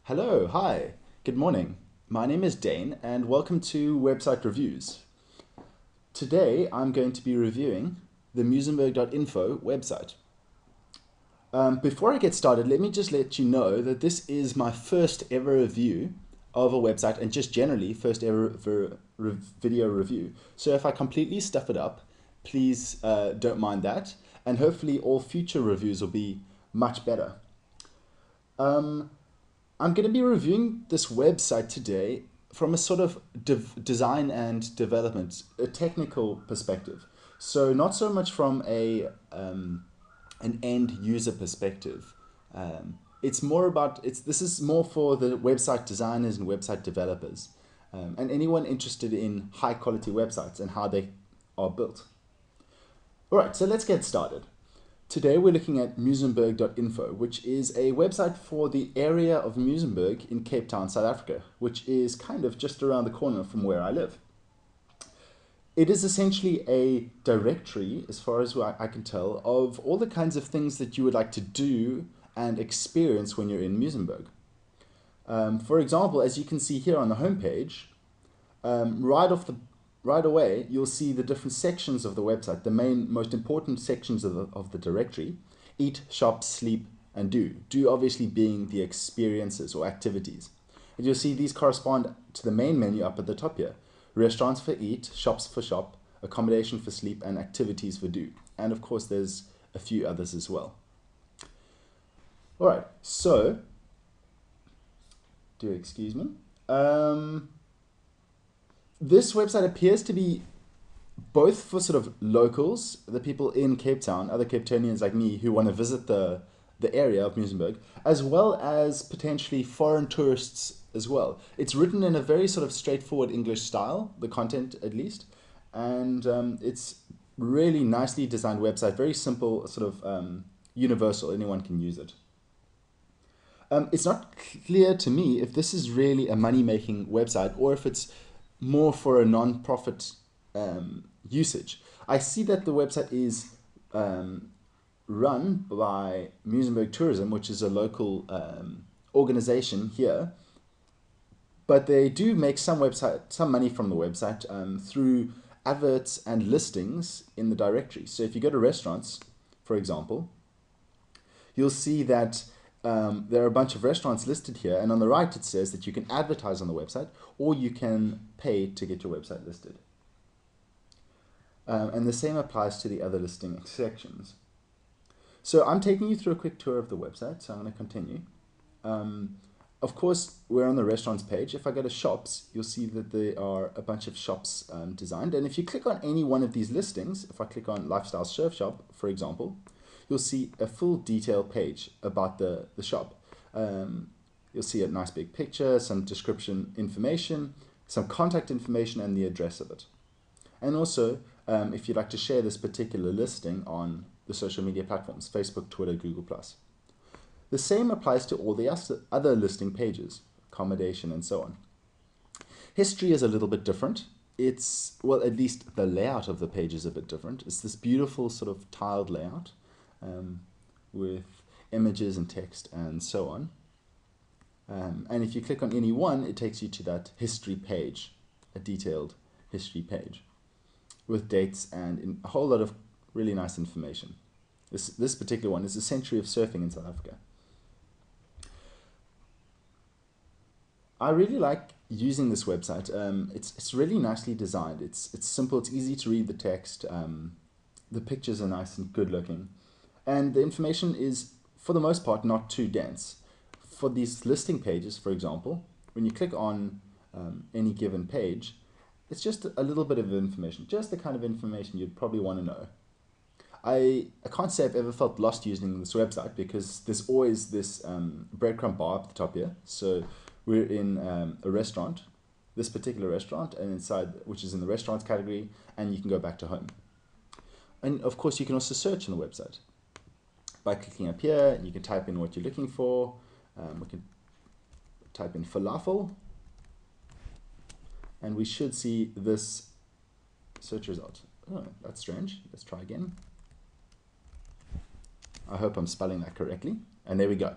Hello, hi, good morning. My name is Dane and welcome to Website Reviews. Today I'm going to be reviewing the Muizenberg.info website. Before I get started, let me just let you know that this is my first ever review of a website and just generally first ever video review. So if I completely stuff it up, please don't mind that, and hopefully all future reviews will be much better. I'm going to be reviewing this website today from a sort of design and development, a technical perspective. So not so much from an end user perspective. It's more about this is more for the website designers and website developers, and anyone interested in high quality websites and how they are built. All right, so let's get started. Today we're looking at Muizenberg.info, which is a website for the area of Muizenberg in Cape Town, South Africa, which is kind of just around the corner from where I live. It is essentially a directory, as far as I can tell, of all the kinds of things that you would like to do and experience when you're in Muizenberg. For example, as you can see here on the homepage, right away, you'll see the different sections of the website, the most important sections of the directory: eat, shop, sleep, and do. Do obviously being the experiences or activities. And you'll see these correspond to the main menu up at the top here: restaurants for eat, shops for shop, accommodation for sleep, and activities for do. And of course, there's a few others as well. All right, so, do excuse me. This website appears to be both for sort of locals, the people in Cape Town, other Cape Townians like me who want to visit the area of Muizenberg, as well as potentially foreign tourists as well. It's written in a very sort of straightforward English style, the content at least, and it's really nicely designed website, very simple, sort of universal, anyone can use it. It's not clear to me if this is really a money-making website or if it's more for a non-profit usage. I see that the website is run by Muizenberg Tourism, which is a local organization here, but they do make some money from the website through adverts and listings in the directory. So if you go to restaurants, for example, you'll see that there are a bunch of restaurants listed here, and on the right it says that you can advertise on the website or you can pay to get your website listed. And the same applies to the other listing sections. So I'm taking you through a quick tour of the website, so I'm going to continue. Of course, we're on the restaurants page. If I go to shops, you'll see that there are a bunch of shops designed. And if you click on any one of these listings, if I click on Lifestyle Surf Shop, for example, you'll see a full detailed page about the shop. You'll see a nice big picture, some description information, some contact information, and the address of it. And also, if you'd like to share this particular listing on the social media platforms, Facebook, Twitter, Google+. The same applies to all the other listing pages, accommodation, and so on. History is a little bit different. It's, well, at least the layout of the page is a bit different. It's this beautiful sort of tiled layout with images and text and so on. And if you click on any one, it takes you to that history page, a detailed history page with dates and a whole lot of really nice information. This particular one is a century of surfing in South Africa. I really like using this website. It's really nicely designed. It's simple. It's easy to read the text. The pictures are nice and good looking. And the information is, for the most part, not too dense. For these listing pages, for example, when you click on any given page, it's just a little bit of information, just the kind of information you'd probably want to know. I can't say I've ever felt lost using this website because there's always this breadcrumb bar at the top here. So we're in a restaurant, this particular restaurant, and inside, which is in the restaurants category, and you can go back to home. And of course, you can also search on the website by clicking up here. You can type in what you're looking for. We can type in falafel, and we should see this search result. Oh, that's strange. Let's try again. I hope I'm spelling that correctly. And there we go.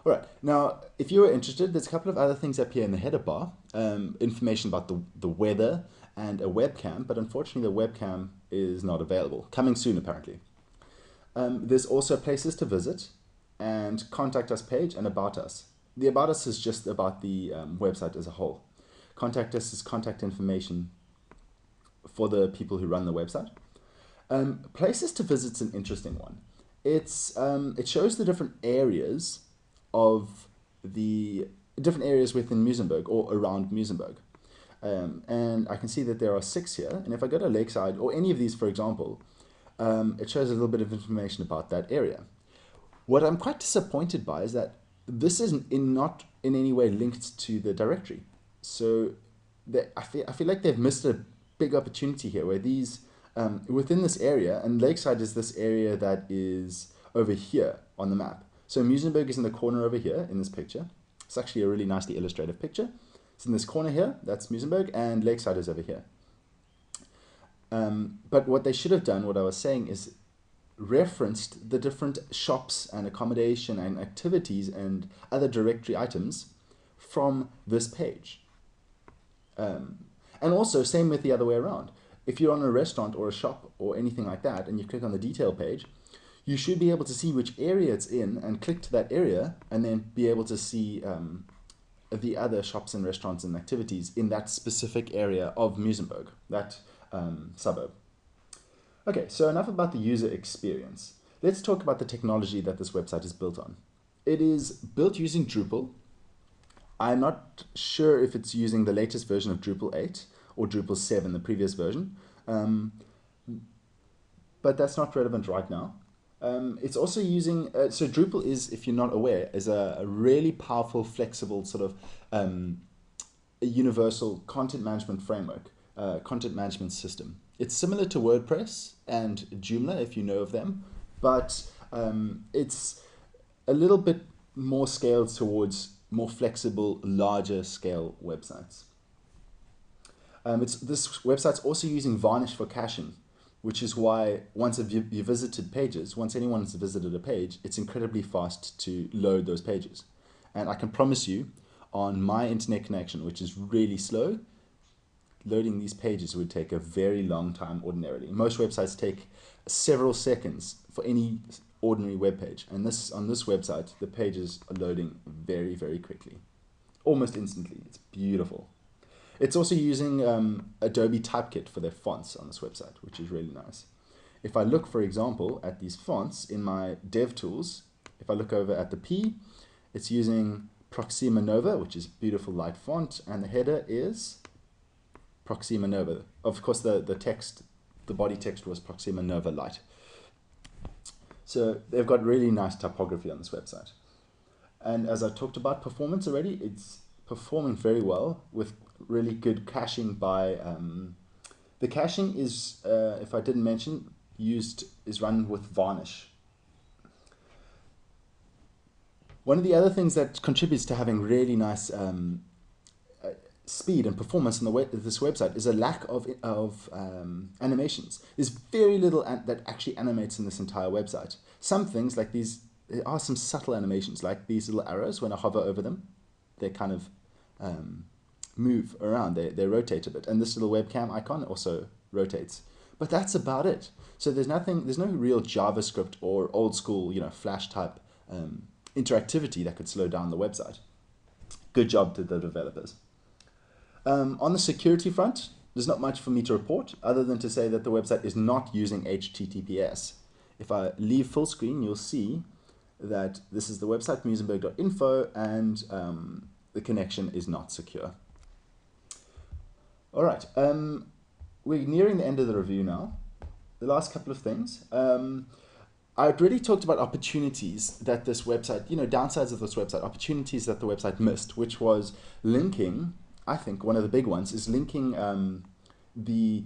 All right. Now, if you are interested, there's a couple of other things up here in the header bar. Information about the weather and a webcam, but unfortunately the webcam is not available. Coming soon, apparently. There's also places to visit and contact us page and about us. The about us is just about the website as a whole. Contact us is contact information for the people who run the website. Places to visit is an interesting one. It shows the different areas of the different areas within Muizenberg or around Muizenberg. And I can see that there are 6 here. And if I go to Lakeside or any of these, for example, it shows a little bit of information about that area. What I'm quite disappointed by is that this is not in any way linked to the directory. So I feel like they've missed a big opportunity here where these, within this area, and Lakeside is this area that is over here on the map. So Muizenberg is in the corner over here in this picture. It's actually a really nicely illustrative picture. It's in this corner here, that's Muizenberg, and Lakeside is over here. But what they should have done, what I was saying, is referenced the different shops and accommodation and activities and other directory items from this page. And also, same with the other way around. If you're on a restaurant or a shop or anything like that, and you click on the detail page, you should be able to see which area it's in and click to that area and then be able to see the other shops and restaurants and activities in that specific area of Muizenberg, that suburb. Okay, so enough about the user experience. Let's talk about the technology that this website is built on. It is built using Drupal. I'm not sure if it's using the latest version of Drupal 8 or Drupal 7, the previous version, but that's not relevant right now. It's also using, so Drupal is, if you're not aware, is a really powerful, flexible sort of a universal content management framework, content management system. It's similar to WordPress and Joomla, if you know of them, but it's a little bit more scaled towards more flexible, larger scale websites. This website's also using Varnish for caching, which is why once you visited pages, once anyone's visited a page, it's incredibly fast to load those pages. And I can promise you, on my internet connection, which is really slow, loading these pages would take a very long time ordinarily. Most websites take several seconds for any ordinary web page. And on this website, the pages are loading very, very quickly. Almost instantly. It's beautiful. It's also using Adobe Typekit for their fonts on this website, which is really nice. If I look, for example, at these fonts in my dev tools, if I look over at the P, it's using Proxima Nova, which is beautiful light font, and the header is Proxima Nova. Of course, the text, the body text was Proxima Nova Light. So they've got really nice typography on this website. And as I talked about performance already, it's performing very well with really good caching by the caching is if I didn't mention is run with Varnish. One of the other things that contributes to having really nice speed and performance on this website is a lack of animations. There's very little that actually animates in this entire website. Some things like these, there are some subtle animations like these little arrows. When I hover over them, they kind of move around, they rotate a bit, and this little webcam icon also rotates, but that's about it. So there's no real JavaScript or old school, Flash type interactivity that could slow down the website. Good job to the developers. On the security front, there's not much for me to report other than to say that the website is not using HTTPS. If I leave full screen, you'll see that this is the website Muizenberg.info, and the connection is not secure. All right, we're nearing the end of the review now. The last couple of things. I've already talked about opportunities that this website, downsides of this website, opportunities that the website missed, which was linking, I think one of the big ones is linking the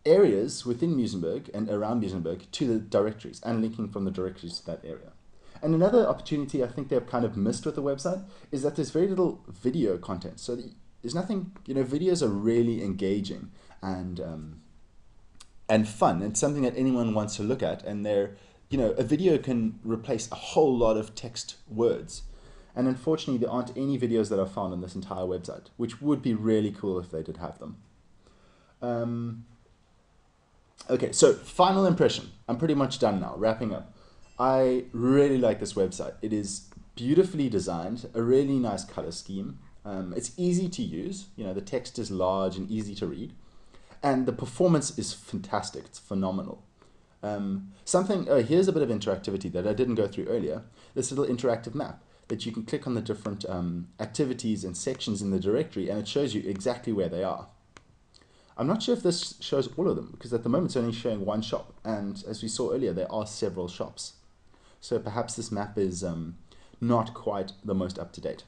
areas within Muizenberg and around Muizenberg to the directories and linking from the directories to that area. And another opportunity I think they've kind of missed with the website is that there's very little video content. So there's nothing, videos are really engaging and fun. It's something that anyone wants to look at, and they're a video can replace a whole lot of text words. And unfortunately, there aren't any videos that I've found on this entire website, which would be really cool if they did have them. Okay, so final impression. I'm pretty much done now, wrapping up. I really like this website. It is beautifully designed, a really nice color scheme. It's easy to use. The text is large and easy to read. And the performance is fantastic. It's phenomenal. Here's a bit of interactivity that I didn't go through earlier. This little interactive map that you can click on the different activities and sections in the directory, and it shows you exactly where they are. I'm not sure if this shows all of them, because at the moment it's only showing one shop, and as we saw earlier, there are several shops. So perhaps this map is not quite the most up-to-date.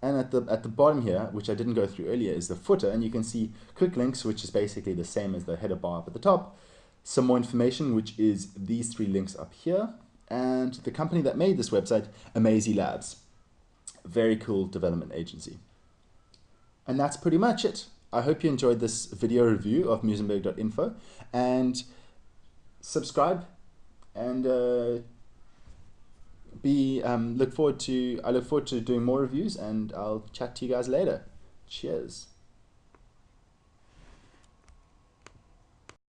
And at the bottom here, which I didn't go through earlier, is the footer, and you can see quick links, which is basically the same as the header bar up at the top, some more information, which is these 3 links up here, and the company that made this website, Amazing Labs. Very cool development agency. And that's pretty much it. I hope you enjoyed this video review of Muizenberg.info, and subscribe, and I look forward to doing more reviews, and I'll chat to you guys later. Cheers.